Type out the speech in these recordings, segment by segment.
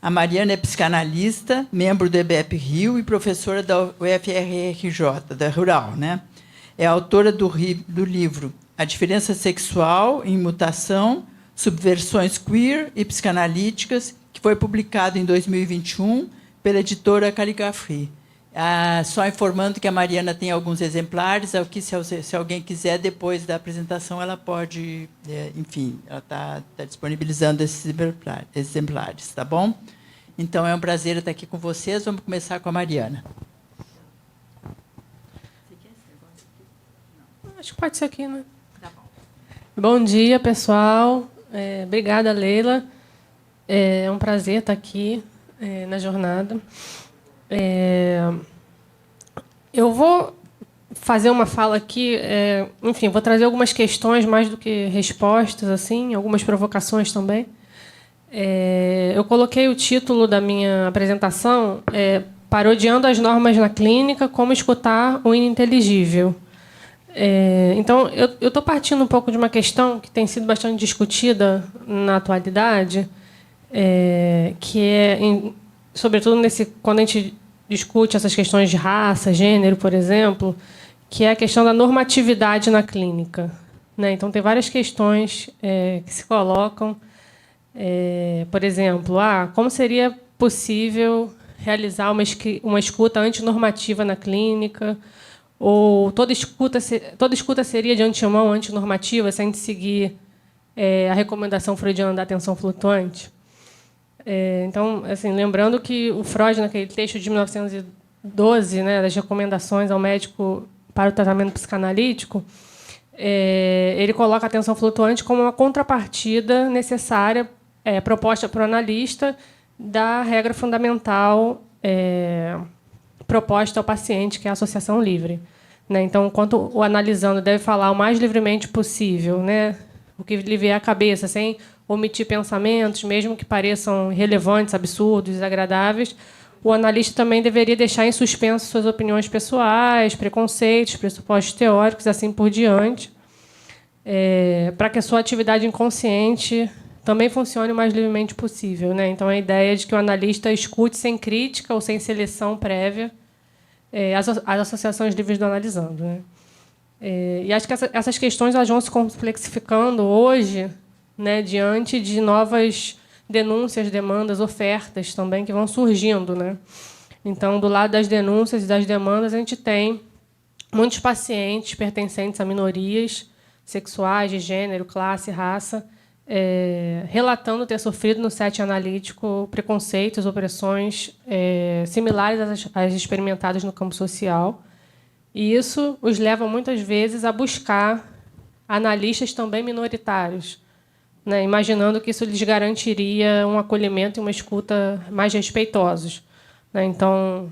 A Mariana é psicanalista, membro do EBEP Rio e professora da UFRJ, da Rural, né? É autora do livro A Diferença Sexual em Mutação, Subversões Queer e Psicanalíticas, que foi publicado em 2021 pela editora Caligrafia. Só informando que a Mariana tem alguns exemplares, se alguém quiser, depois da apresentação, ela pode, enfim, ela está disponibilizando esses exemplares, tá bom? Então, é um prazer estar aqui com vocês. Vamos começar com a Mariana. Acho que pode ser aqui, né? Tá bom. Bom dia, pessoal. Obrigada, Leila. É um prazer estar aqui na jornada. Eu vou fazer uma fala aqui, enfim, vou trazer algumas questões mais do que respostas, assim, algumas provocações também. Eu coloquei o título da minha apresentação, Parodiando as Normas na Clínica, como escutar o ininteligível. Então, eu estou partindo um pouco de uma questão que tem sido bastante discutida na atualidade, que sobretudo quando a gente discute essas questões de raça, gênero, por exemplo, que é a questão da normatividade na clínica, né? Então, tem várias questões que se colocam, por exemplo, como seria possível realizar uma escuta antinormativa na clínica, ou toda escuta seria de antemão antinormativa, sem seguir a recomendação freudiana da atenção flutuante? Então, assim, lembrando que o Freud, naquele texto de 1912, né, das recomendações ao médico para o tratamento psicanalítico, ele coloca a atenção flutuante como uma contrapartida necessária, proposta para o analista, da regra fundamental proposta ao paciente, que é a associação livre, né? Então, enquanto o analisando deve falar o mais livremente possível, né, o que lhe vier à cabeça, sem omitir pensamentos, mesmo que pareçam irrelevantes, absurdos, desagradáveis, o analista também deveria deixar em suspenso suas opiniões pessoais, preconceitos, pressupostos teóricos, assim por diante, para que a sua atividade inconsciente também funcione o mais livremente possível, né? Então, a ideia de que o analista escute sem crítica ou sem seleção prévia as associações livres do analisando, né? E acho que essas questões elas vão se complexificando hoje, né, diante de novas denúncias, demandas, ofertas também que vão surgindo, né? Então, do lado das denúncias e das demandas, a gente tem muitos pacientes pertencentes a minorias sexuais, de gênero, classe, raça, relatando ter sofrido no setting analítico preconceitos, opressões similares às experimentadas no campo social. E isso os leva, muitas vezes, a buscar analistas também minoritários, né, imaginando que isso lhes garantiria um acolhimento e uma escuta mais respeitosos, né? Então,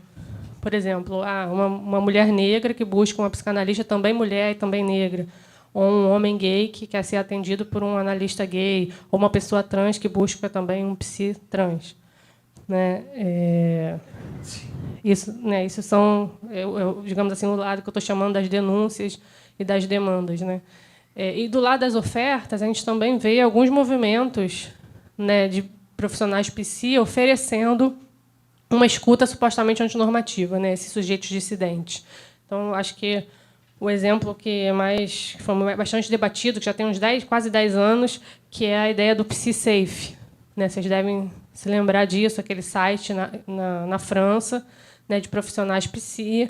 por exemplo, uma mulher negra que busca uma psicanalista também mulher e também negra, ou um homem gay que quer ser atendido por um analista gay, ou uma pessoa trans que busca também um psi trans, né? Isso são, digamos assim, o lado que eu estou chamando das denúncias e das demandas, né? E do lado das ofertas, a gente também vê alguns movimentos, né, de profissionais psi oferecendo uma escuta supostamente antinormativa, né, esses sujeitos dissidentes. Então, acho que o exemplo que foi bastante debatido, que já tem quase 10 anos, que é a ideia do PsySafe, né? Vocês devem se lembrar disso, aquele site na França, né, de profissionais psi.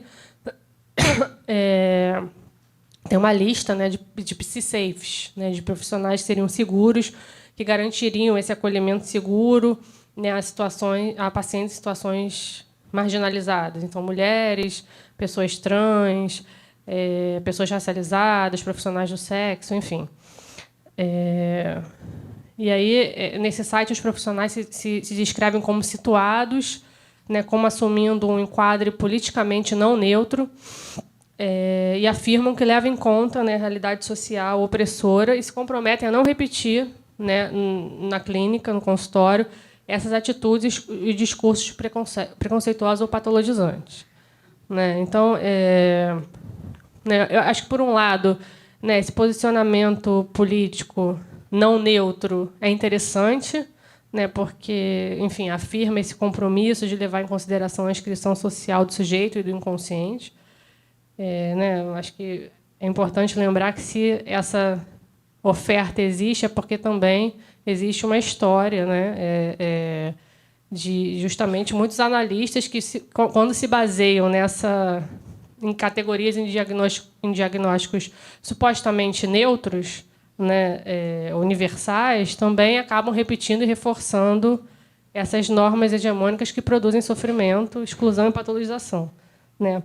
Tem uma lista, né, de PsySafes, né, de profissionais que seriam seguros, que garantiriam esse acolhimento seguro, né, a pacientes em situações marginalizadas. Então, mulheres, pessoas trans, pessoas racializadas, profissionais do sexo, enfim. E aí, nesse site, os profissionais se descrevem como situados, né, como assumindo um enquadre politicamente não neutro, e afirmam que levam em conta, né, a realidade social opressora e se comprometem a não repetir, né, na clínica, no consultório, essas atitudes e discursos preconceituosos ou patologizantes, né? Então, né, eu acho que, por um lado, né, esse posicionamento político não neutro é interessante, né, porque, enfim, afirma esse compromisso de levar em consideração a inscrição social do sujeito e do inconsciente. Né, eu acho que é importante lembrar que, se essa oferta existe, é porque também existe uma história, né, de justamente muitos analistas que, quando se baseiam em categorias, em diagnósticos supostamente neutros, né, universais, também acabam repetindo e reforçando essas normas hegemônicas que produzem sofrimento, exclusão e patologização, né?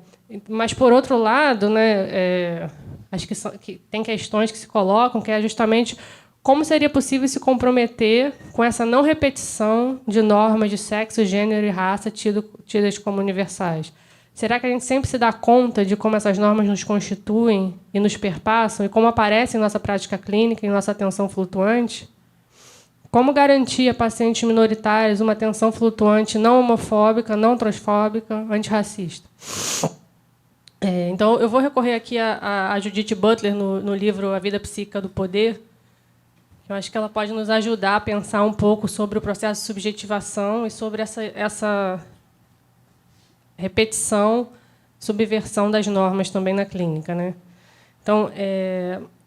Mas, por outro lado, né, acho que tem questões que se colocam, que é justamente como seria possível se comprometer com essa não repetição de normas de sexo, gênero e raça tidas como universais. Será que a gente sempre se dá conta de como essas normas nos constituem e nos perpassam e como aparecem em nossa prática clínica, em nossa atenção flutuante? Como garantir a pacientes minoritários uma atenção flutuante não homofóbica, não transfóbica, antirracista? Então, eu vou recorrer aqui a Judith Butler no livro A Vida Psíquica do Poder. Eu acho que ela pode nos ajudar a pensar um pouco sobre o processo de subjetivação e sobre essa repetição, subversão das normas também na clínica, né? Então,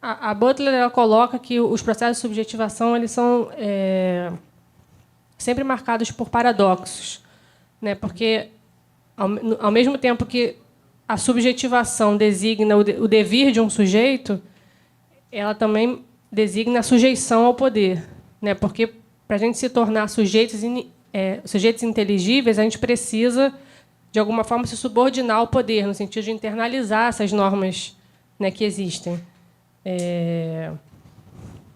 a Butler, ela coloca que os processos de subjetivação, eles são sempre marcados por paradoxos, né? Porque, ao mesmo tempo que a subjetivação designa o devir de um sujeito, ela também designa a sujeição ao poder, né? Porque, para a gente se tornar sujeitos inteligíveis, a gente precisa, de alguma forma, se subordinar ao poder, no sentido de internalizar essas normas, né, que existem.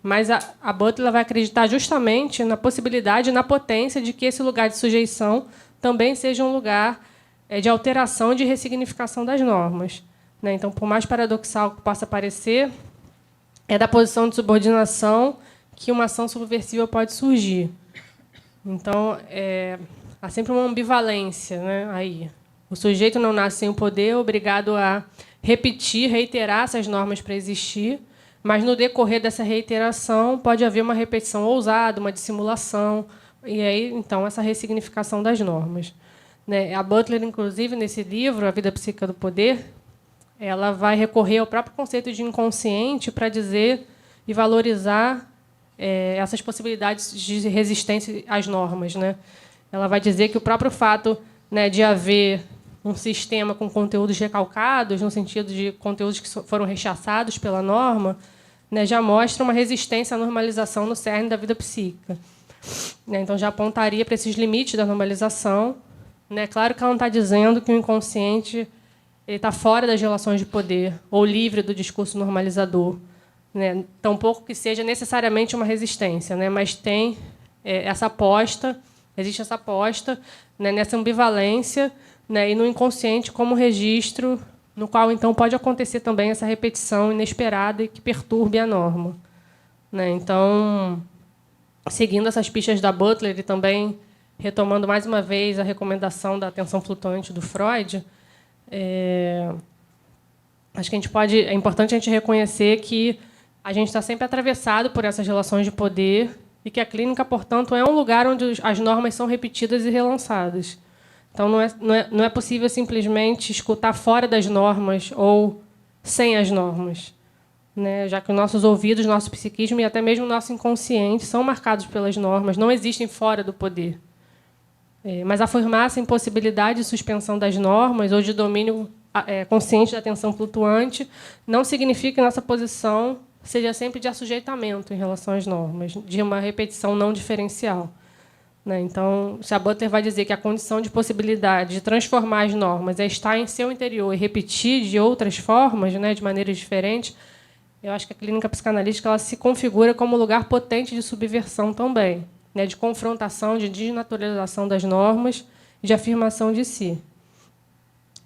Mas a Butler vai acreditar justamente na possibilidade e na potência de que esse lugar de sujeição também seja um lugar de alteração e de ressignificação das normas, né? Então, por mais paradoxal que possa parecer, é da posição de subordinação que uma ação subversiva pode surgir. Então, há sempre uma ambivalência, né, aí. O sujeito não nasce sem o poder, é obrigado a repetir, reiterar essas normas para existir, mas, no decorrer dessa reiteração, pode haver uma repetição ousada, uma dissimulação, e aí, então, essa ressignificação das normas, né? A Butler, inclusive, nesse livro, A Vida Psíquica do Poder, ela vai recorrer ao próprio conceito de inconsciente para dizer e valorizar essas possibilidades de resistência às normas, né? Ela vai dizer que o próprio fato, né, de haver um sistema com conteúdos recalcados, no sentido de conteúdos que foram rechaçados pela norma, né, já mostra uma resistência à normalização no cerne da vida psíquica, né? Então, já apontaria para esses limites da normalização, né? Claro que ela não está dizendo que o inconsciente está fora das relações de poder ou livre do discurso normalizador, né? Tampouco que seja necessariamente uma resistência, né? Mas tem essa aposta, existe essa aposta, né, nessa ambivalência, né, e no inconsciente como registro no qual, então, pode acontecer também essa repetição inesperada e que perturbe a norma, né? Então, seguindo essas pistas da Butler e também retomando mais uma vez a recomendação da atenção flutuante do Freud, acho que é importante a gente reconhecer que a gente está sempre atravessado por essas relações de poder e que a clínica, portanto, é um lugar onde as normas são repetidas e relançadas. Então, não é possível simplesmente escutar fora das normas ou sem as normas, né? Já que os nossos ouvidos, nosso psiquismo e até mesmo o nosso inconsciente são marcados pelas normas, não existem fora do poder. Mas afirmar essa impossibilidade de suspensão das normas ou de domínio consciente da atenção flutuante não significa que nossa posição seja sempre de assujeitamento em relação às normas, de uma repetição não diferencial, né? Então, se a Butler vai dizer que a condição de possibilidade de transformar as normas é estar em seu interior e repetir de outras formas, né, de maneiras diferentes, eu acho que a clínica psicanalítica ela se configura como um lugar potente de subversão também, né, de confrontação, de desnaturalização das normas e de afirmação de si,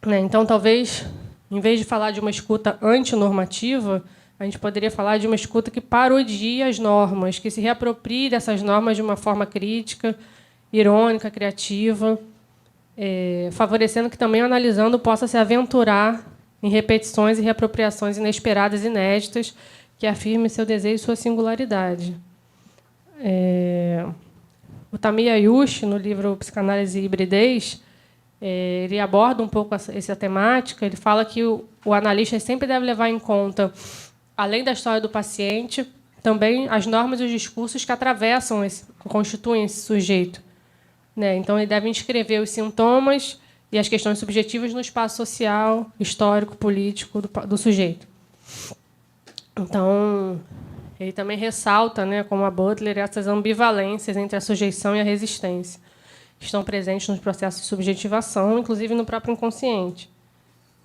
né? Então, talvez, em vez de falar de uma escuta antinormativa, a gente poderia falar de uma escuta que parodia as normas, que se reaproprie dessas normas de uma forma crítica, irônica, criativa, favorecendo que também o analisando possa se aventurar em repetições e reapropriações inesperadas e inéditas que afirmem seu desejo e sua singularidade. o Tamiya Yushi, no livro Psicanálise e Hibridez, ele aborda um pouco essa temática. Ele fala que o analista sempre deve levar em conta, além da história do paciente, também as normas e os discursos que atravessam, que constituem esse sujeito. Né? Então, ele deve inscrever os sintomas e as questões subjetivas no espaço social, histórico, político do sujeito. Então, ele também ressalta, né, como a Butler, essas ambivalências entre a sujeição e a resistência, que estão presentes nos processos de subjetivação, inclusive no próprio inconsciente.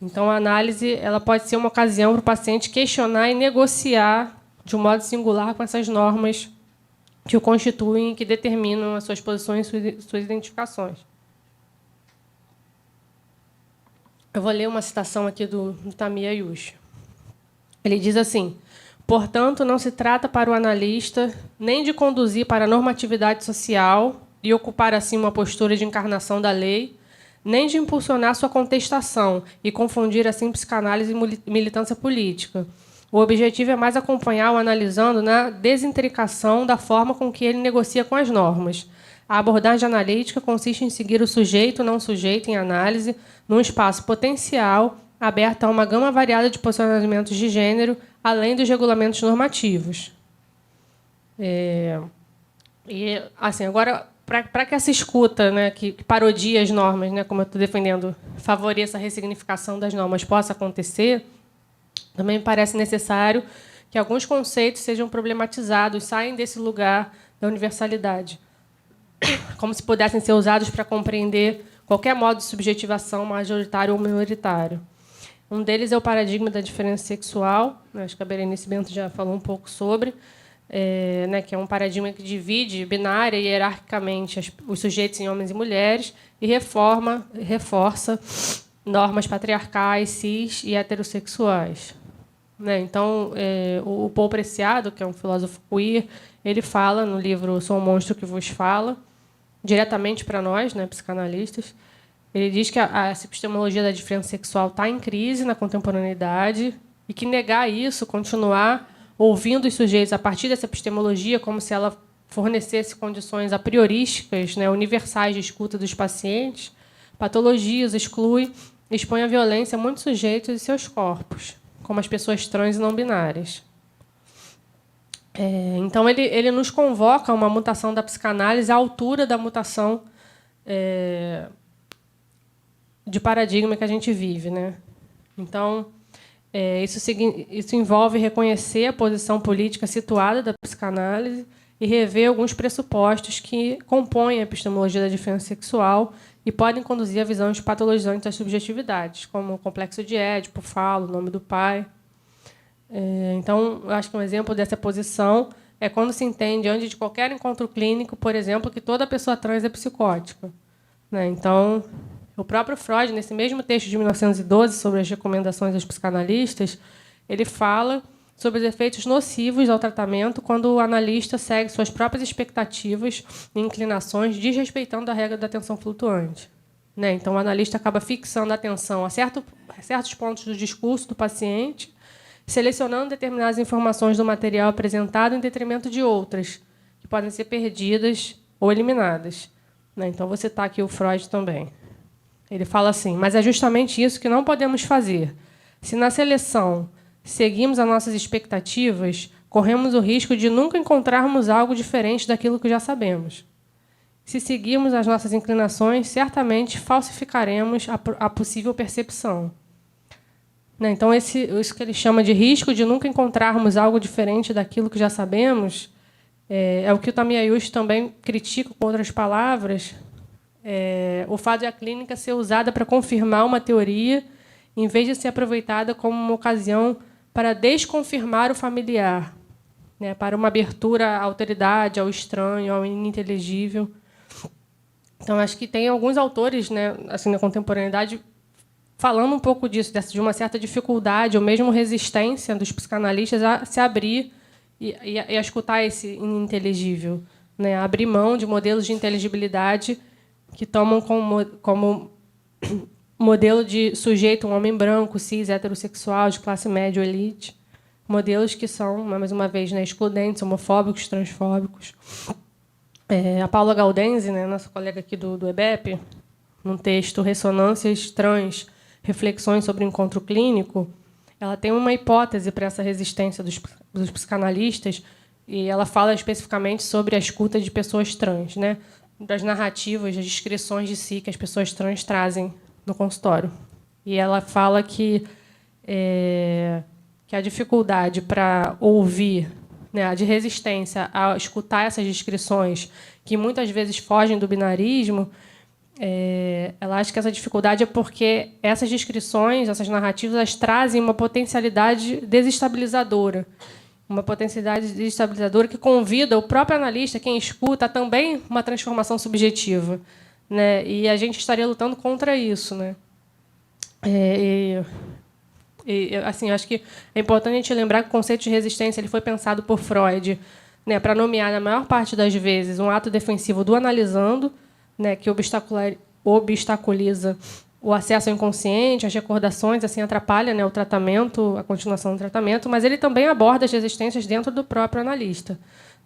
Então, a análise ela pode ser uma ocasião para o paciente questionar e negociar de um modo singular com essas normas que o constituem e que determinam as suas posições e suas identificações. Eu vou ler uma citação aqui do Tamiya Yushi. Ele diz assim: portanto, não se trata para o analista nem de conduzir para a normatividade social e ocupar assim uma postura de encarnação da lei, nem de impulsionar sua contestação e confundir assim psicanálise e militância política. O objetivo é mais acompanhar o analisando na desintricação da forma com que ele negocia com as normas. A abordagem analítica consiste em seguir o sujeito não sujeito em análise num espaço potencial aberto a uma gama variada de posicionamentos de gênero, além dos regulamentos normativos. E assim, agora, para que essa escuta, né, que parodia as normas, né, como eu estou defendendo, favoreça a ressignificação das normas, possa acontecer, também parece necessário que alguns conceitos sejam problematizados, saiam desse lugar da universalidade, como se pudessem ser usados para compreender qualquer modo de subjetivação majoritário ou minoritário. Um deles é o paradigma da diferença sexual, acho que a Berenice Bento já falou um pouco sobre, né, que é um paradigma que divide binária e hierarquicamente os sujeitos em homens e mulheres e reforça normas patriarcais, cis e heterossexuais. Né? Então, o Paul Preciado, que é um filósofo queer, ele fala no livro Sou um Monstro que Vos Fala, diretamente para nós, né, psicanalistas. Ele diz que essa epistemologia da diferença sexual está em crise na contemporaneidade e que negar isso, continuar ouvindo os sujeitos a partir dessa epistemologia, como se ela fornecesse condições a priorísticas, né, universais de escuta dos pacientes, patologias, exclui e expõe à violência muitos sujeitos e seus corpos, como as pessoas trans e não binárias. Então, ele nos convoca a uma mutação da psicanálise à altura da mutação de paradigma que a gente vive. Né? Então, isso envolve reconhecer a posição política situada da psicanálise e rever alguns pressupostos que compõem a epistemologia da diferença sexual e podem conduzir a visão de patologizantes das subjetividades, como o complexo de Édipo, Falo, o nome do pai. Então, eu acho que um exemplo dessa posição é quando se entende, antes de qualquer encontro clínico, por exemplo, que toda pessoa trans é psicótica. Né? Então, o próprio Freud, nesse mesmo texto de 1912, sobre as recomendações aos psicanalistas, ele fala sobre os efeitos nocivos ao tratamento quando o analista segue suas próprias expectativas e inclinações, desrespeitando a regra da atenção flutuante. Né? Então, o analista acaba fixando a atenção a certos pontos do discurso do paciente, selecionando determinadas informações do material apresentado em detrimento de outras, que podem ser perdidas ou eliminadas. Né? Então, vou citar aqui o Freud também. Ele fala assim: mas é justamente isso que não podemos fazer. Se na seleção seguimos as nossas expectativas, corremos o risco de nunca encontrarmos algo diferente daquilo que já sabemos. Se seguirmos as nossas inclinações, certamente falsificaremos a possível percepção. Então, isso que ele chama de risco de nunca encontrarmos algo diferente daquilo que já sabemos é o que o Tamiya Yushi também critica, com outras palavras, o fato de a clínica ser usada para confirmar uma teoria, em vez de ser aproveitada como uma ocasião para desconfirmar o familiar, né, para uma abertura à autoridade, ao estranho, ao ininteligível. Então, acho que tem alguns autores, né, assim, na contemporaneidade falando um pouco disso, de uma certa dificuldade ou mesmo resistência dos psicanalistas a se abrir e a escutar esse ininteligível, né, a abrir mão de modelos de inteligibilidade que tomam como modelo de sujeito um homem branco, cis, heterossexual, de classe média ou elite. Modelos que são, mais uma vez, né, excludentes, homofóbicos, transfóbicos. A Paula Gaudenzi, né, nossa colega aqui do EBEP, num texto Ressonâncias Trans, Reflexões sobre o Encontro Clínico, ela tem uma hipótese para essa resistência dos psicanalistas, e ela fala especificamente sobre a escuta de pessoas trans, né, das narrativas, das descrições de si que as pessoas trans trazem no consultório. E ela fala que a dificuldade para ouvir, né, a de resistência a escutar essas descrições, que muitas vezes fogem do binarismo, ela acha que essa dificuldade é porque essas descrições, essas narrativas, elas trazem uma potencialidade desestabilizadora. Uma potencialidade desestabilizadora que convida o próprio analista, quem escuta, a também uma transformação subjetiva, né? E a gente estaria lutando contra isso, né? Assim, acho que é importante a gente lembrar que o conceito de resistência ele foi pensado por Freud, né, para nomear, na maior parte das vezes, um ato defensivo do analisando, né, que obstaculiza o acesso ao inconsciente, as recordações, assim atrapalha, né, o tratamento, a continuação do tratamento, mas ele também aborda as resistências dentro do próprio analista,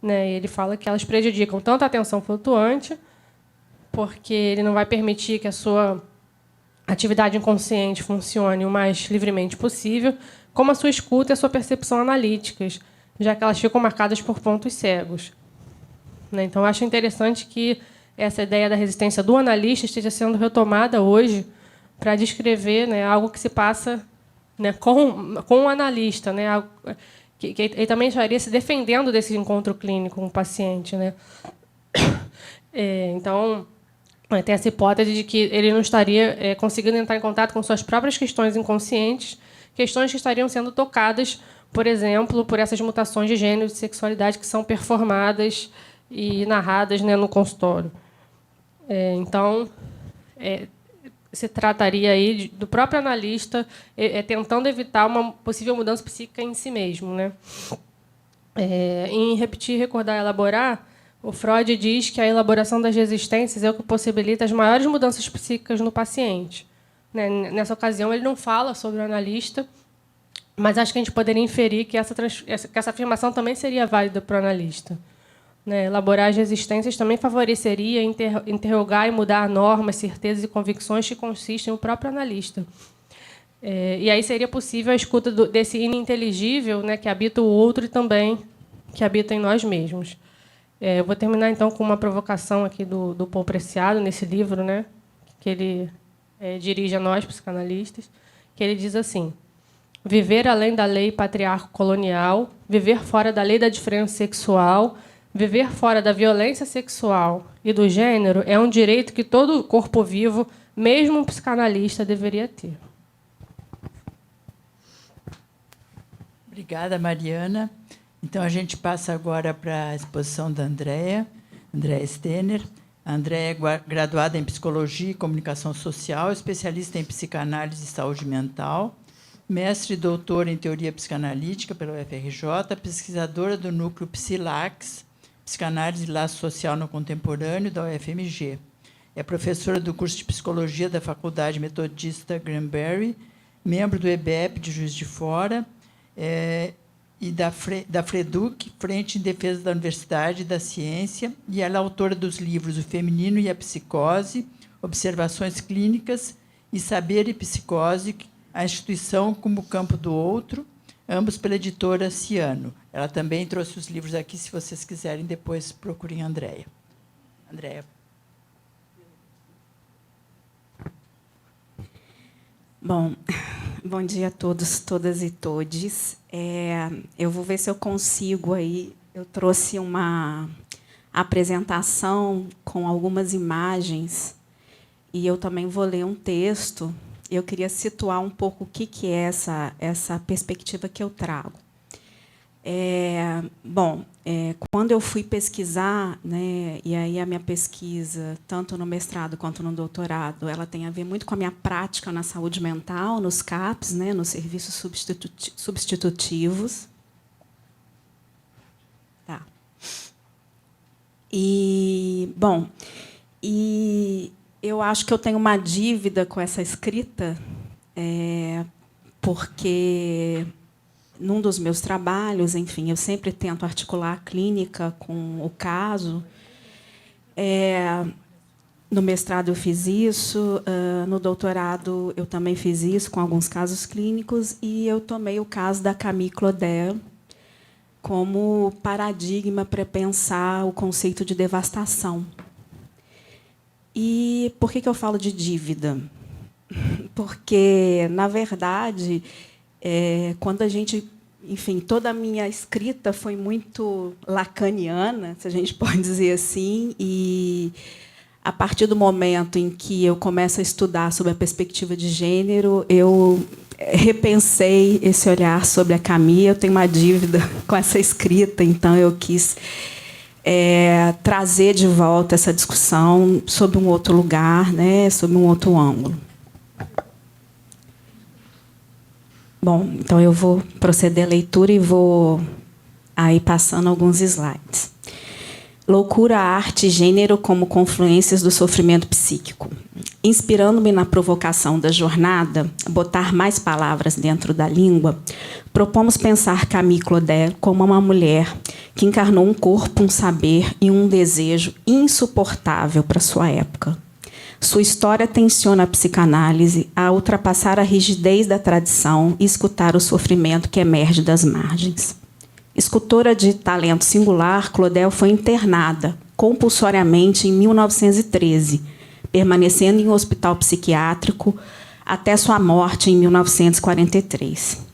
né? Ele fala que elas prejudicam tanto a atenção flutuante, porque ele não vai permitir que a sua atividade inconsciente funcione o mais livremente possível, como a sua escuta e a sua percepção analíticas, já que elas ficam marcadas por pontos cegos. Né? Então, eu acho interessante que essa ideia da resistência do analista esteja sendo retomada hoje para descrever, né, algo que se passa, né, com o analista, né, algo que ele também estaria se defendendo desse encontro clínico com o paciente. Né? Então, tem essa hipótese de que ele não estaria conseguindo entrar em contato com suas próprias questões inconscientes, questões que estariam sendo tocadas, por exemplo, por essas mutações de gênero e de sexualidade que são performadas e narradas, né, no consultório. Então, se trataria aí do próprio analista tentando evitar uma possível mudança psíquica em si mesmo. Né? Em Repetir, Recordar e Elaborar, o Freud diz que a elaboração das resistências é o que possibilita as maiores mudanças psíquicas no paciente. Né? Nessa ocasião, ele não fala sobre o analista, mas acho que a gente poderia inferir que essa afirmação também seria válida para o analista. Né? Elaborar as resistências também favoreceria interrogar e mudar normas, certezas e convicções que consistem no próprio analista. E aí seria possível a escuta desse ininteligível, né, que habita o outro e também que habita em nós mesmos. Eu vou terminar, então, com uma provocação aqui do Paul Preciado, nesse livro, né, que ele dirige a nós, psicanalistas, que ele diz assim: viver além da lei patriarco-colonial, viver fora da lei da diferença sexual, viver fora da violência sexual e do gênero é um direito que todo corpo vivo, mesmo um psicanalista, deveria ter. Obrigada, Mariana. Então, a gente passa agora para a exposição da Andréa Stener. A Andréa é graduada em Psicologia e Comunicação Social, especialista em Psicanálise e Saúde Mental, mestre e doutora em Teoria Psicanalítica pela UFRJ, pesquisadora do Núcleo Psilax, Psicanálise e Laço Social no Contemporâneo, da UFMG. É professora do curso de Psicologia da Faculdade Metodista Granbury, membro do EBEP de Juiz de Fora, e da FREDUC, Frente em Defesa da Universidade e da Ciência, e ela é autora dos livros O Feminino e a Psicose, Observações Clínicas e Saber e Psicose, a Instituição como Campo do Outro, ambos pela editora Ciano. Ela também trouxe os livros aqui, se vocês quiserem, depois procurem a Andréa. Andréa. Bom dia a todos, todas e todes. Eu vou ver se eu consigo aí. Eu trouxe uma apresentação com algumas imagens e eu também vou ler um texto. Eu queria situar um pouco o que é essa perspectiva que eu trago. Quando eu fui pesquisar, né, e aí a minha pesquisa, tanto no mestrado quanto no doutorado, ela tem a ver muito com a minha prática na saúde mental, nos CAPs, né, nos serviços substitutivos. Tá. E eu acho que eu tenho uma dívida com essa escrita, porque num dos meus trabalhos, enfim, eu sempre tento articular a clínica com o caso, No mestrado eu fiz isso, no doutorado eu também fiz isso, com alguns casos clínicos, e eu tomei o caso da Camille Claudel como paradigma para pensar o conceito de devastação. E por que eu falo de dívida? Porque, na verdade, quando a gente... Enfim, toda a minha escrita foi muito lacaniana, se a gente pode dizer assim, e, a partir do momento em que eu começo a estudar sobre a perspectiva de gênero, eu repensei esse olhar sobre a Camille. Eu tenho uma dívida com essa escrita, então eu quis trazer de volta essa discussão sob um outro lugar, né, sob um outro ângulo. Bom, então eu vou proceder à leitura e vou aí passando alguns slides. Loucura, arte e gênero como confluências do sofrimento psíquico. Inspirando-me na provocação da jornada, botar mais palavras dentro da língua, propomos pensar Camille Claudel como uma mulher que encarnou um corpo, um saber e um desejo insuportável para sua época. Sua história tensiona a psicanálise a ultrapassar a rigidez da tradição e escutar o sofrimento que emerge das margens. Escultora de talento singular, Claudel foi internada compulsoriamente em 1913, permanecendo em um hospital psiquiátrico até sua morte em 1943.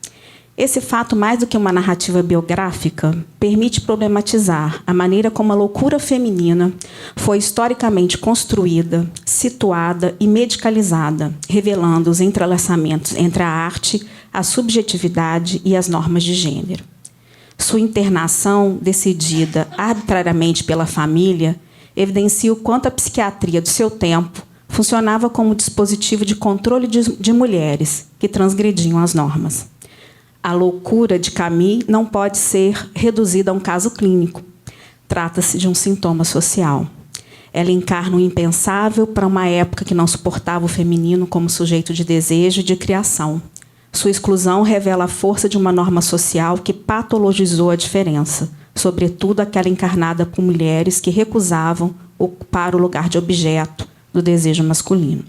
Esse fato, mais do que uma narrativa biográfica, permite problematizar a maneira como a loucura feminina foi historicamente construída, situada e medicalizada, revelando os entrelaçamentos entre a arte, a subjetividade e as normas de gênero. Sua internação, decidida arbitrariamente pela família, evidencia o quanto a psiquiatria do seu tempo funcionava como dispositivo de controle de mulheres que transgrediam as normas. A loucura de Camille não pode ser reduzida a um caso clínico. Trata-se de um sintoma social. Ela encarna o impensável para uma época que não suportava o feminino como sujeito de desejo e de criação. Sua exclusão revela a força de uma norma social que patologizou a diferença, sobretudo aquela encarnada por mulheres que recusavam ocupar o lugar de objeto do desejo masculino.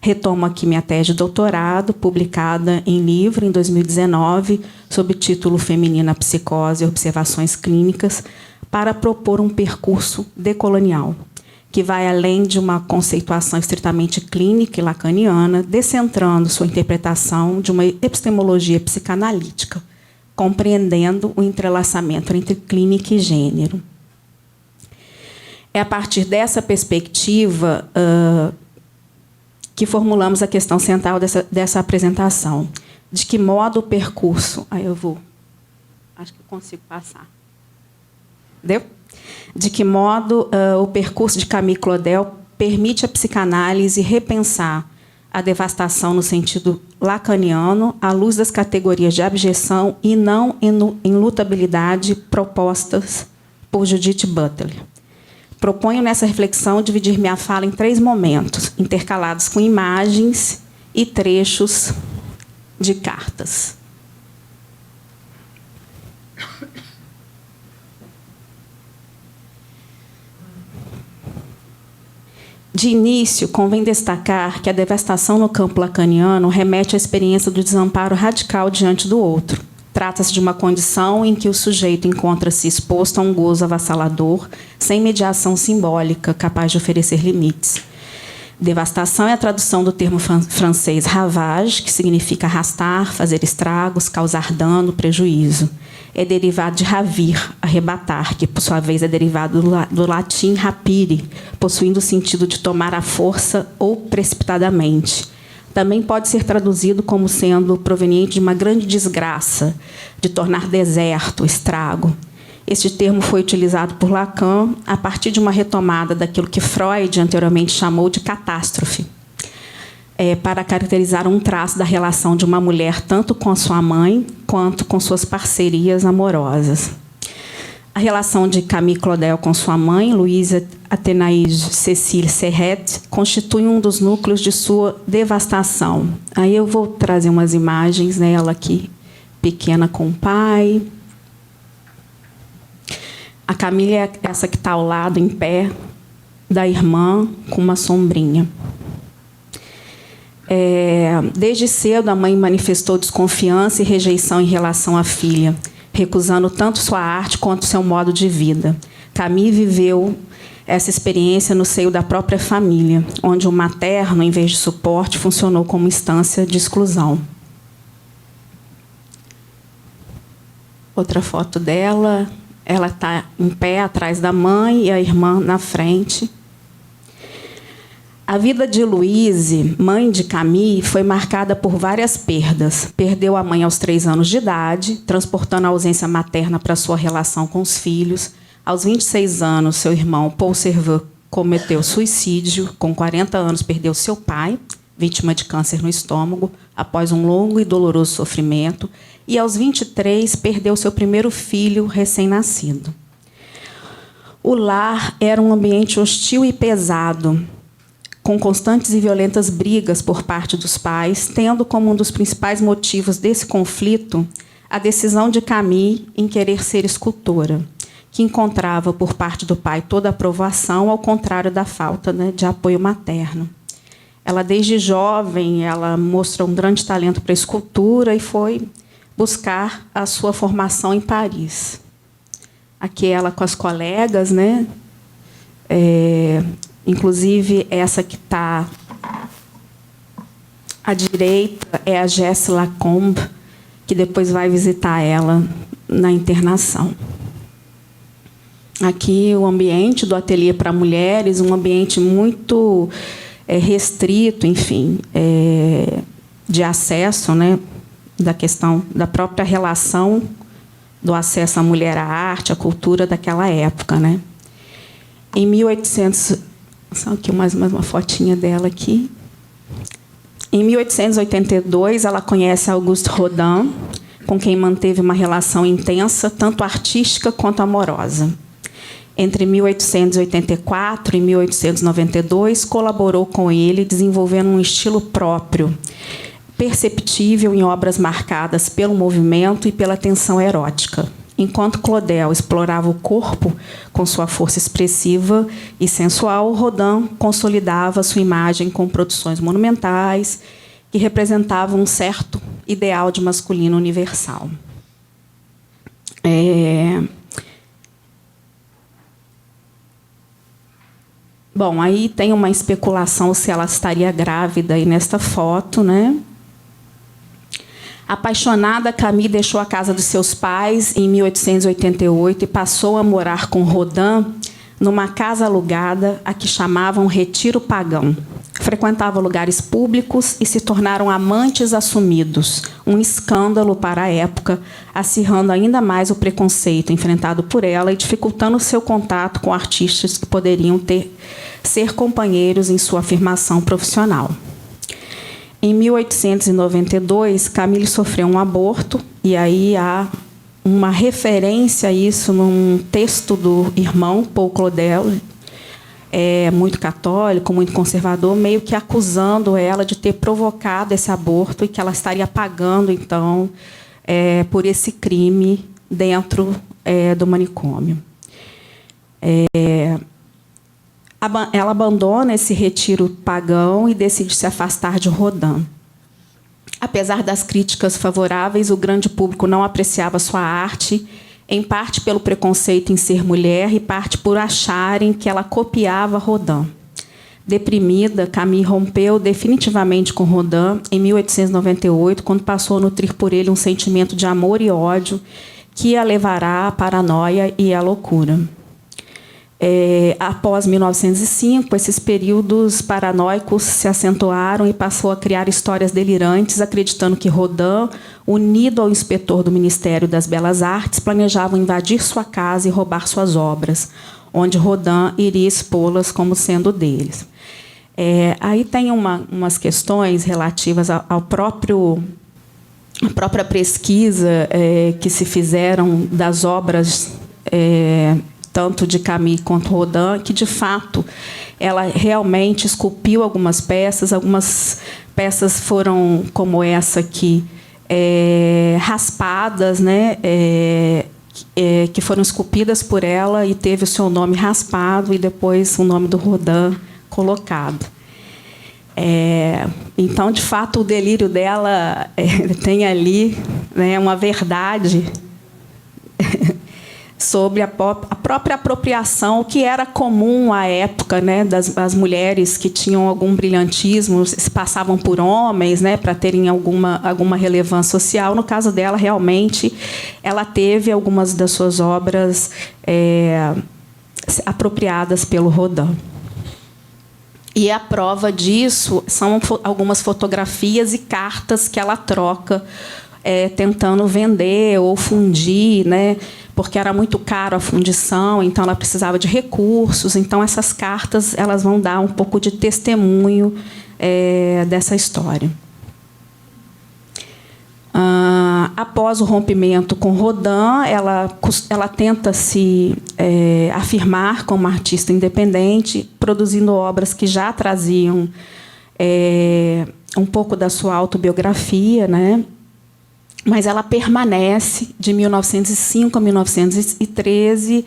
Retomo aqui minha tese de doutorado, publicada em livro em 2019, sob o título Feminina Psicose e Observações Clínicas, para propor um percurso decolonial, que vai além de uma conceituação estritamente clínica e lacaniana, descentrando sua interpretação de uma epistemologia psicanalítica, compreendendo o entrelaçamento entre clínica e gênero. É a partir dessa perspectiva que formulamos a questão central dessa apresentação. De que modo o percurso... Aí eu vou... Acho que eu consigo passar. Deu? De que modo o percurso de Camille Claudel permite à psicanálise repensar a devastação no sentido lacaniano, à luz das categorias de abjeção e não inlutabilidade propostas por Judith Butler. Proponho, nessa reflexão, dividir minha fala em 3 momentos, intercalados com imagens e trechos de cartas. De início, convém destacar que a devastação no campo lacaniano remete à experiência do desamparo radical diante do outro. Trata-se de uma condição em que o sujeito encontra-se exposto a um gozo avassalador, sem mediação simbólica, capaz de oferecer limites. Devastação é a tradução do termo francês ravage, que significa arrastar, fazer estragos, causar dano, prejuízo. É derivado de ravir, arrebatar, que, por sua vez, é derivado do latim rapire, possuindo o sentido de tomar à força ou precipitadamente. Também pode ser traduzido como sendo proveniente de uma grande desgraça, de tornar deserto, estrago. Este termo foi utilizado por Lacan a partir de uma retomada daquilo que Freud anteriormente chamou de catástrofe, para caracterizar um traço da relação de uma mulher tanto com a sua mãe quanto com suas parcerias amorosas. A relação de Camille Claudel com sua mãe, Louise Athénaïde Cécile Serret, constitui um dos núcleos de sua devastação. Aí eu vou trazer umas imagens dela aqui, pequena com o pai. A Camille é essa que está ao lado, em pé, da irmã com uma sombrinha. Desde cedo, a mãe manifestou desconfiança e rejeição em relação à filha, recusando tanto sua arte quanto seu modo de vida. Camille viveu essa experiência no seio da própria família, onde o materno, em vez de suporte, funcionou como instância de exclusão. Outra foto dela, ela está em pé atrás da mãe e a irmã na frente. A vida de Louise, mãe de Camille, foi marcada por várias perdas. Perdeu a mãe aos 3 anos de idade, transportando a ausência materna para sua relação com os filhos. Aos 26 anos, seu irmão, Paul Servan, cometeu suicídio. Com 40 anos, perdeu seu pai, vítima de câncer no estômago, após um longo e doloroso sofrimento. E, aos 23, perdeu seu primeiro filho, recém-nascido. O lar era um ambiente hostil e pesado, com constantes e violentas brigas por parte dos pais, tendo como um dos principais motivos desse conflito a decisão de Camille em querer ser escultora, que encontrava por parte do pai toda a aprovação, ao contrário da falta, né, de apoio materno. Ela, desde jovem, ela mostrou um grande talento para a escultura e foi buscar a sua formação em Paris. Aqui ela com as colegas, né? Inclusive, essa que está à direita é a Jesse Lacombe, que depois vai visitar ela na internação. Aqui o ambiente do ateliê para mulheres, um ambiente muito restrito, enfim, de acesso, né, da questão da própria relação do acesso à mulher à arte, à cultura daquela época, né? Em 1800, só aqui mais uma fotinha dela aqui. Em 1882, ela conhece Auguste Rodin, com quem manteve uma relação intensa, tanto artística quanto amorosa. Entre 1884 e 1892, colaborou com ele, desenvolvendo um estilo próprio, perceptível em obras marcadas pelo movimento e pela tensão erótica. Enquanto Claudel explorava o corpo com sua força expressiva e sensual, Rodin consolidava sua imagem com produções monumentais que representavam um certo ideal de masculino universal. Bom, aí tem uma especulação se ela estaria grávida aí nesta foto, né? Apaixonada, Camille deixou a casa dos seus pais em 1888 e passou a morar com Rodin numa casa alugada, a que chamavam Retiro Pagão. Frequentava lugares públicos e se tornaram amantes assumidos, um escândalo para a época, acirrando ainda mais o preconceito enfrentado por ela e dificultando seu contato com artistas que poderiam ser companheiros em sua afirmação profissional. Em 1892, Camille sofreu um aborto, e aí há uma referência a isso num texto do irmão, Paul Claudel, muito católico, muito conservador, meio que acusando ela de ter provocado esse aborto e que ela estaria pagando, então, por esse crime dentro do manicômio. Ela abandona esse retiro pagão e decide se afastar de Rodin. Apesar das críticas favoráveis, o grande público não apreciava sua arte, em parte pelo preconceito em ser mulher e parte por acharem que ela copiava Rodin. Deprimida, Camille rompeu definitivamente com Rodin em 1898, quando passou a nutrir por ele um sentimento de amor e ódio que a levará à paranoia e à loucura. Após 1905, esses períodos paranoicos se acentuaram e passou a criar histórias delirantes, acreditando que Rodin, unido ao inspetor do Ministério das Belas Artes, planejavam invadir sua casa e roubar suas obras, onde Rodin iria expô-las como sendo deles. Aí tem umas questões relativas à própria pesquisa que se fizeram das obras tanto de Camille quanto Rodin, que, de fato, ela realmente esculpiu algumas peças foram, como essa aqui, raspadas, né? que foram esculpidas por ela e teve o seu nome raspado e depois o nome do Rodin colocado. Então, de fato, o delírio dela tem ali, né, uma verdade sobre a própria apropriação, que era comum à época, né, das mulheres que tinham algum brilhantismo, se passavam por homens, né, para terem alguma relevância social. No caso dela, realmente, ela teve algumas das suas obras apropriadas pelo Rodin. E a prova disso são algumas fotografias e cartas que ela troca, tentando vender ou fundir, né? Porque era muito caro a fundição, então ela precisava de recursos. Então, essas cartas elas vão dar um pouco de testemunho dessa história. Após o rompimento com Rodin, ela tenta se afirmar como artista independente, produzindo obras que já traziam um pouco da sua autobiografia, né? Mas ela permanece, de 1905 a 1913,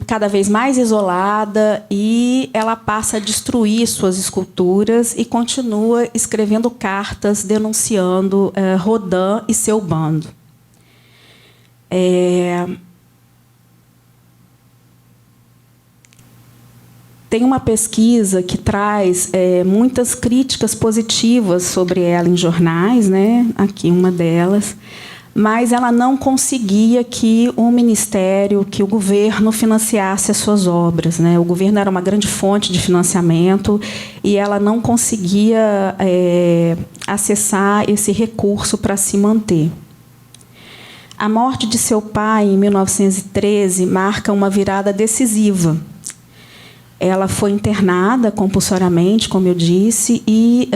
cada vez mais isolada, e ela passa a destruir suas esculturas e continua escrevendo cartas denunciando Rodin e seu bando. Tem uma pesquisa que traz muitas críticas positivas sobre ela em jornais, né? Aqui uma delas, mas ela não conseguia que o Ministério, que o governo financiasse as suas obras, né? O governo era uma grande fonte de financiamento e ela não conseguia acessar esse recurso para se manter. A morte de seu pai, em 1913, marca uma virada decisiva. Ela foi internada compulsoriamente, como eu disse, e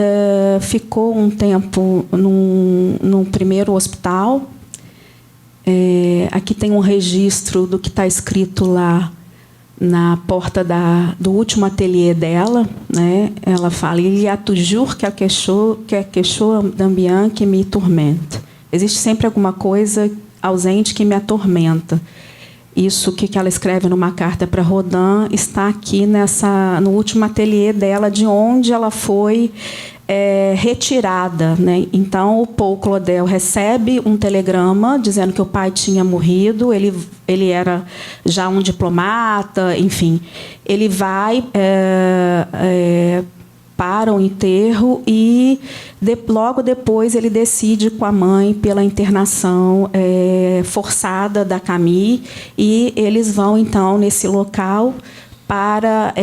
ficou um tempo num primeiro hospital. Aqui tem um registro do que está escrito lá na porta do último ateliê dela, né? Ela fala: "Il y a toujours quelque chose d'ambiant que me tourmente." Existe sempre alguma coisa ausente que me atormenta. Isso que ela escreve numa carta para Rodin está aqui no último ateliê dela, de onde ela foi retirada, né? Então, o Paul Claudel recebe um telegrama dizendo que o pai tinha morrido. Ele era já um diplomata, enfim. Ele vai para o enterro e logo depois ele decide com a mãe pela internação forçada da Camille, e eles vão então nesse local para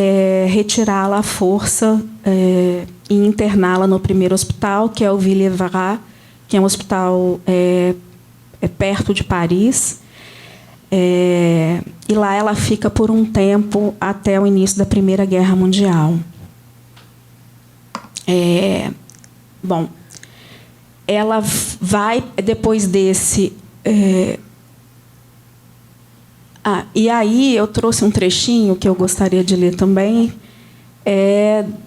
retirá-la à força e interná-la no primeiro hospital, que é o Villevarat, que é um hospital perto de Paris. E lá ela fica por um tempo até o início da Primeira Guerra Mundial. Bom, ela vai, depois desse... e aí eu trouxe um trechinho que eu gostaria de ler também,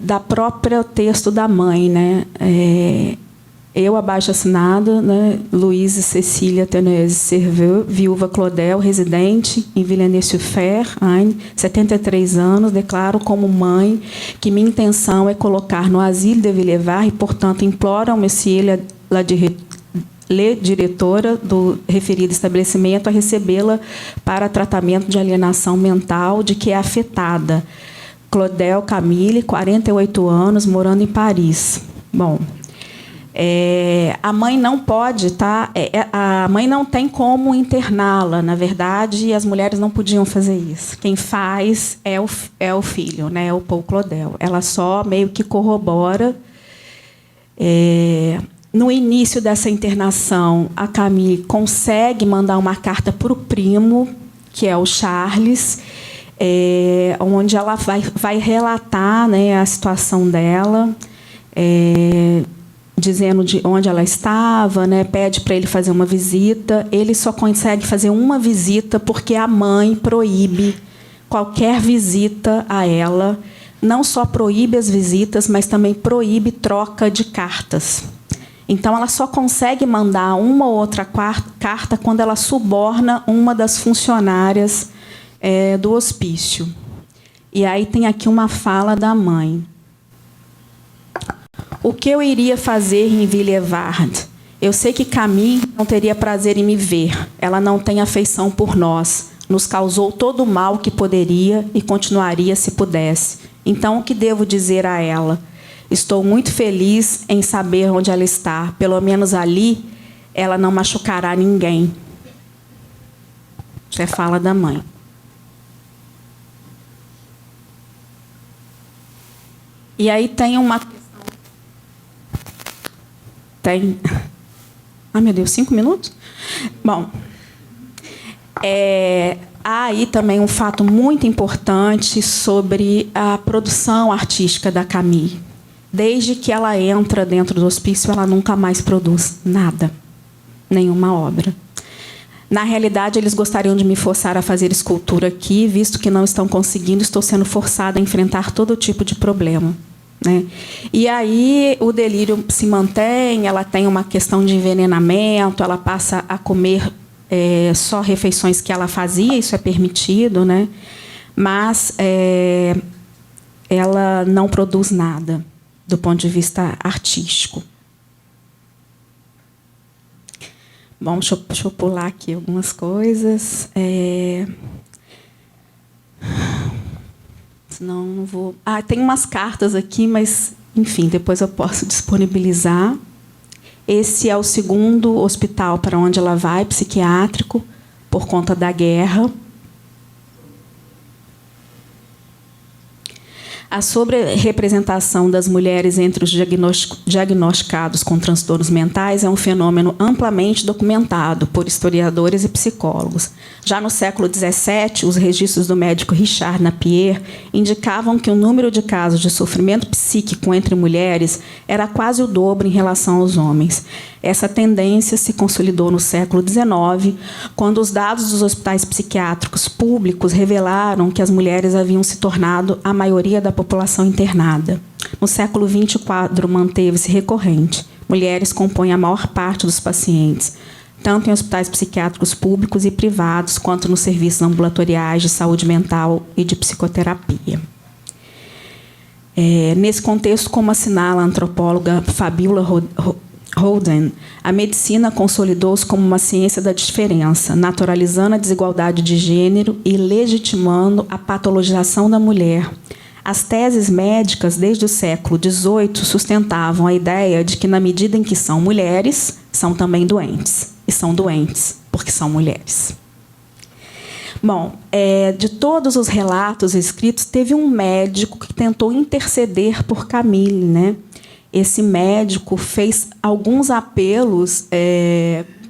da própria texto da mãe, né? Eu, abaixo-assinado, né? Louise Cecília Thénèse Serveux, viúva Claudel, residente em Villeneuve-sur-Fer, 73 anos, declaro como mãe que minha intenção é colocar no asile de Villevar e, portanto, imploro ao monsieur le diretora do referido estabelecimento a recebê-la para tratamento de alienação mental de que é afetada. Claudel Camille, 48 anos, morando em Paris. Bom... a mãe não pode, tá? A mãe não tem como interná-la. Na verdade, as mulheres não podiam fazer isso. Quem faz é o filho, né? O Paul Claudel. Ela só meio que corrobora. No início dessa internação, a Camille consegue mandar uma carta para o primo, que é o Charles, onde ela vai relatar, né, a situação dela. Dizendo de onde ela estava, né? Pede para ele fazer uma visita. Ele só consegue fazer uma visita porque a mãe proíbe qualquer visita a ela. Não só proíbe as visitas, mas também proíbe troca de cartas. Então, ela só consegue mandar uma ou outra carta quando ela suborna uma das funcionárias do hospício. E aí tem aqui uma fala da mãe. O que eu iria fazer em Villevard? Eu sei que Camille não teria prazer em me ver. Ela não tem afeição por nós. Nos causou todo o mal que poderia e continuaria se pudesse. Então, o que devo dizer a ela? Estou muito feliz em saber onde ela está. Pelo menos ali, ela não machucará ninguém. Isso é fala da mãe. E aí tem uma questão. Tem. Ai, meu Deus, 5 minutos? Bom, há aí também um fato muito importante sobre a produção artística da Camille. Desde que ela entra dentro do hospício, ela nunca mais produz nada, nenhuma obra. Na realidade, eles gostariam de me forçar a fazer escultura aqui, visto que não estão conseguindo, estou sendo forçada a enfrentar todo tipo de problema. Né? E aí o delírio se mantém, ela tem uma questão de envenenamento, ela passa a comer só refeições que ela fazia, isso é permitido, né? Mas ela não produz nada do ponto de vista artístico. Bom, deixa eu pular aqui algumas coisas. Senão não vou... tem umas cartas aqui, mas, enfim, depois eu posso disponibilizar. Esse é o 2º hospital para onde ela vai, psiquiátrico, por conta da guerra. A sobre-representação das mulheres entre os diagnosticados com transtornos mentais é um fenômeno amplamente documentado por historiadores e psicólogos. Já no século XVII, os registros do médico Richard Napier indicavam que o número de casos de sofrimento psíquico entre mulheres era quase o dobro em relação aos homens. Essa tendência se consolidou no século XIX, quando os dados dos hospitais psiquiátricos públicos revelaram que as mulheres haviam se tornado a maioria da população internada. No século XX, o quadro manteve-se recorrente. Mulheres compõem a maior parte dos pacientes, tanto em hospitais psiquiátricos públicos e privados, quanto nos serviços ambulatoriais de saúde mental e de psicoterapia. Nesse contexto, como assinala a antropóloga Fabiola Holden, a medicina consolidou-se como uma ciência da diferença, naturalizando a desigualdade de gênero e legitimando a patologização da mulher. As teses médicas, desde o século XVIII, sustentavam a ideia de que, na medida em que são mulheres, são também doentes. E são doentes porque são mulheres. Bom, de todos os relatos escritos, teve um médico que tentou interceder por Camille, né? Esse médico fez alguns apelos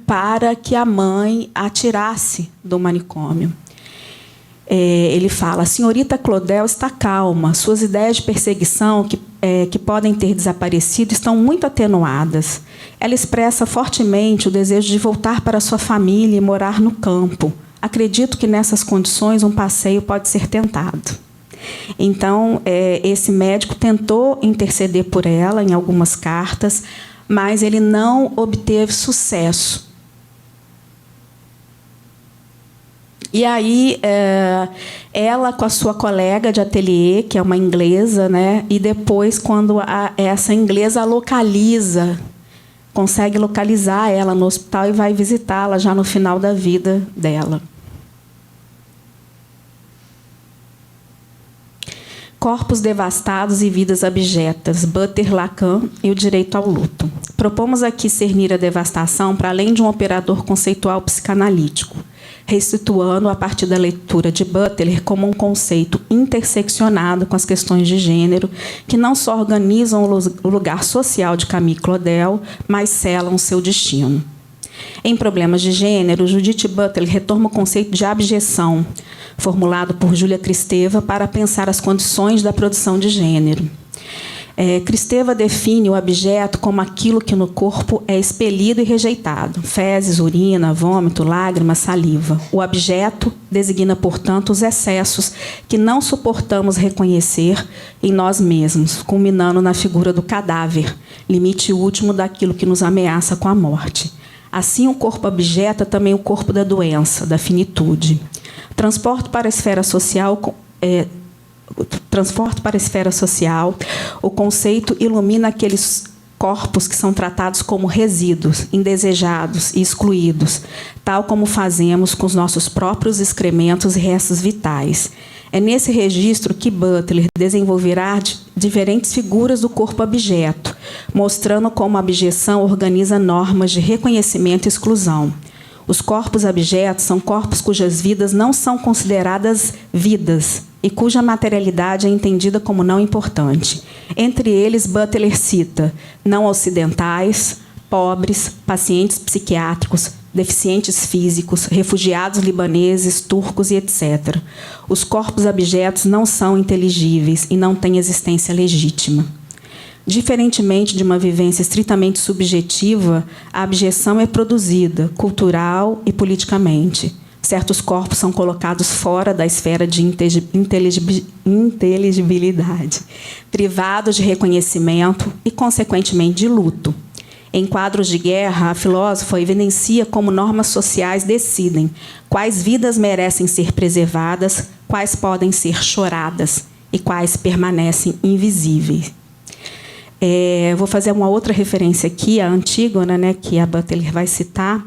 para que a mãe a tirasse do manicômio. Ele fala: a senhorita Claudel está calma, suas ideias de perseguição que podem ter desaparecido estão muito atenuadas. Ela expressa fortemente o desejo de voltar para sua família e morar no campo. Acredito que, nessas condições, um passeio pode ser tentado. Então, esse médico tentou interceder por ela em algumas cartas, mas ele não obteve sucesso. E aí, ela com a sua colega de ateliê, que é uma inglesa, né? E depois, quando essa inglesa consegue localizar ela no hospital e vai visitá-la já no final da vida dela. Corpos devastados e vidas abjetas, Butter, Lacan e o direito ao luto. Propomos aqui cernir a devastação para além de um operador conceitual psicanalítico, restituindo a partir da leitura de Butler como um conceito interseccionado com as questões de gênero, que não só organizam o lugar social de Camille Claudel, mas selam seu destino. Em Problemas de Gênero, Judith Butler retoma o conceito de abjeção, formulado por Júlia Kristeva para pensar as condições da produção de gênero. Kristeva define o abjeto como aquilo que no corpo é expelido e rejeitado: fezes, urina, vômito, lágrimas, saliva. O abjeto designa, portanto, os excessos que não suportamos reconhecer em nós mesmos, culminando na figura do cadáver, limite último daquilo que nos ameaça com a morte. Assim, o corpo abjeta também o corpo da doença, da finitude. Transporte para a esfera social, o conceito ilumina aqueles corpos que são tratados como resíduos, indesejados e excluídos, tal como fazemos com os nossos próprios excrementos e restos vitais. É nesse registro que Butler desenvolverá diferentes figuras do corpo abjeto, mostrando como a abjeção organiza normas de reconhecimento e exclusão. Os corpos abjetos são corpos cujas vidas não são consideradas vidas e cuja materialidade é entendida como não importante. Entre eles, Butler cita não ocidentais, pobres, pacientes psiquiátricos, deficientes físicos, refugiados libaneses, turcos e etc. Os corpos abjetos não são inteligíveis e não têm existência legítima. Diferentemente de uma vivência estritamente subjetiva, a abjeção é produzida, cultural e politicamente. Certos corpos são colocados fora da esfera de inteligibilidade, privados de reconhecimento e, consequentemente, de luto. Em quadros de guerra, a filósofa evidencia como normas sociais decidem quais vidas merecem ser preservadas, quais podem ser choradas e quais permanecem invisíveis. Vou fazer uma outra referência aqui, a Antígona, né, que a Butler vai citar,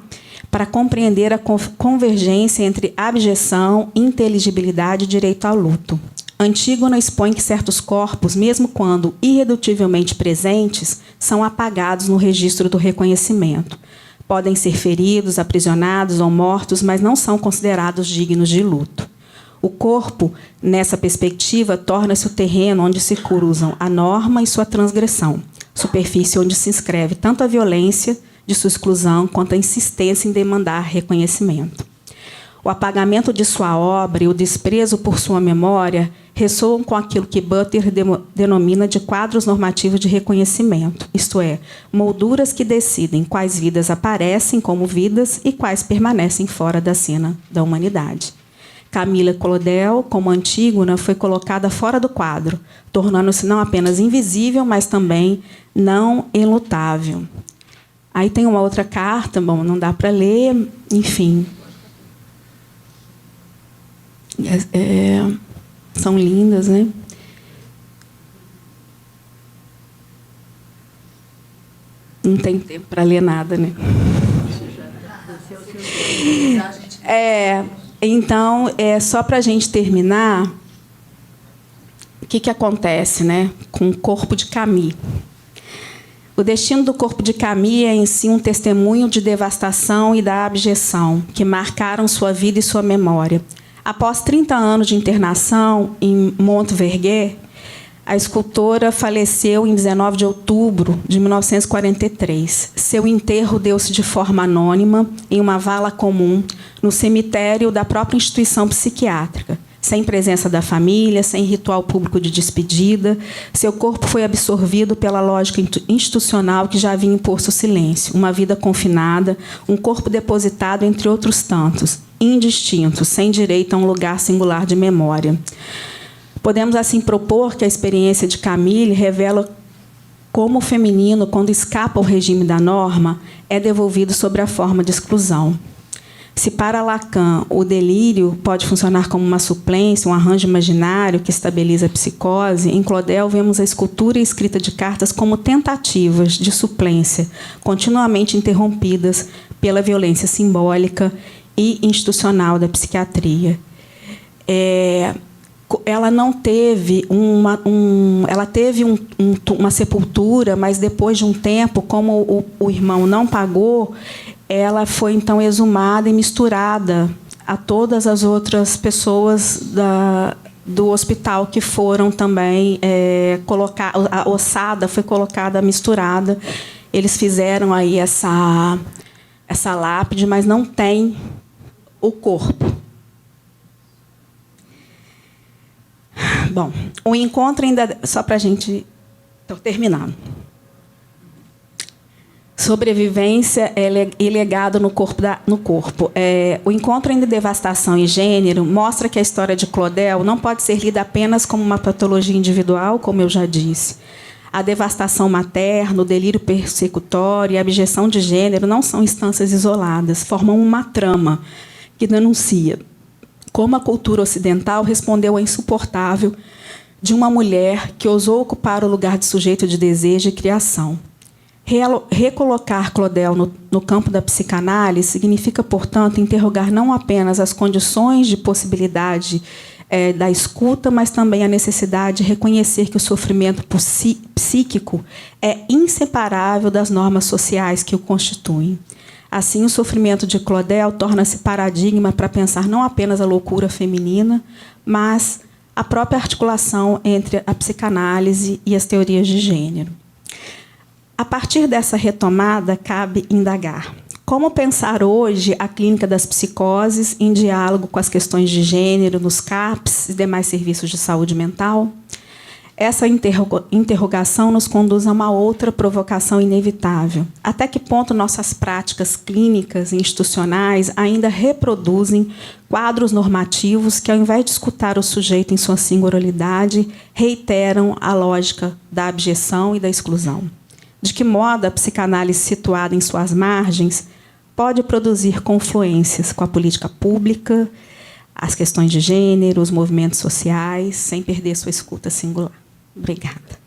para compreender a convergência entre abjeção, inteligibilidade e direito ao luto. Antígona expõe que certos corpos, mesmo quando irredutivelmente presentes, são apagados no registro do reconhecimento. Podem ser feridos, aprisionados ou mortos, mas não são considerados dignos de luto. O corpo, nessa perspectiva, torna-se o terreno onde se cruzam a norma e sua transgressão, superfície onde se inscreve tanto a violência de sua exclusão quanto a insistência em demandar reconhecimento. O apagamento de sua obra e o desprezo por sua memória ressoam com aquilo que Butler denomina de quadros normativos de reconhecimento, isto é, molduras que decidem quais vidas aparecem como vidas e quais permanecem fora da cena da humanidade. Camila Claudel, como Antígona, foi colocada fora do quadro, tornando-se não apenas invisível, mas também não enlutável. Aí tem uma outra carta, bom, não dá para ler, enfim. São lindas, né? Não tem tempo para ler nada, né? Então, só para a gente terminar, o que acontece, né, com o corpo de Camille? O destino do corpo de Camille é, em si, um testemunho de devastação e da abjeção, que marcaram sua vida e sua memória. Após 30 anos de internação em Montverguer, a escultora faleceu em 19 de outubro de 1943. Seu enterro deu-se de forma anônima, em uma vala comum, no cemitério da própria instituição psiquiátrica, sem presença da família, sem ritual público de despedida. Seu corpo foi absorvido pela lógica institucional que já havia imposto o silêncio, uma vida confinada, um corpo depositado entre outros tantos, indistinto, sem direito a um lugar singular de memória. Podemos, assim, propor que a experiência de Camille revela como o feminino, quando escapa ao regime da norma, é devolvido sob a forma de exclusão. Se para Lacan o delírio pode funcionar como uma suplência, um arranjo imaginário que estabiliza a psicose, em Claudel vemos a escultura e escrita de cartas como tentativas de suplência, continuamente interrompidas pela violência simbólica e institucional da psiquiatria. Ela não teve ela teve uma sepultura, mas depois de um tempo, como o irmão não pagou, ela foi então exumada e misturada a todas as outras pessoas do hospital que foram também colocadas. A ossada foi colocada misturada. Eles fizeram aí essa lápide, mas não tem o corpo. Bom, o encontro ainda, só para a gente Estou terminando. Sobrevivência e legado no corpo. O encontro entre devastação e gênero mostra que a história de Claudel não pode ser lida apenas como uma patologia individual, como eu já disse. A devastação materna, o delírio persecutório e a abjeção de gênero não são instâncias isoladas, formam uma trama que denuncia como a cultura ocidental respondeu ao insuportável de uma mulher que ousou ocupar o lugar de sujeito de desejo e criação. Recolocar Claudel no campo da psicanálise significa, portanto, interrogar não apenas as condições de possibilidade da escuta, mas também a necessidade de reconhecer que o sofrimento psíquico é inseparável das normas sociais que o constituem. Assim, o sofrimento de Claudel torna-se paradigma para pensar não apenas a loucura feminina, mas a própria articulação entre a psicanálise e as teorias de gênero. A partir dessa retomada, cabe indagar como pensar hoje a clínica das psicoses em diálogo com as questões de gênero nos CAPs e demais serviços de saúde mental. Essa interrogação nos conduz a uma outra provocação inevitável. Até que ponto nossas práticas clínicas e institucionais ainda reproduzem quadros normativos que, ao invés de escutar o sujeito em sua singularidade, reiteram a lógica da abjeção e da exclusão? De que modo a psicanálise situada em suas margens pode produzir confluências com a política pública, as questões de gênero, os movimentos sociais, sem perder sua escuta singular? Obrigada.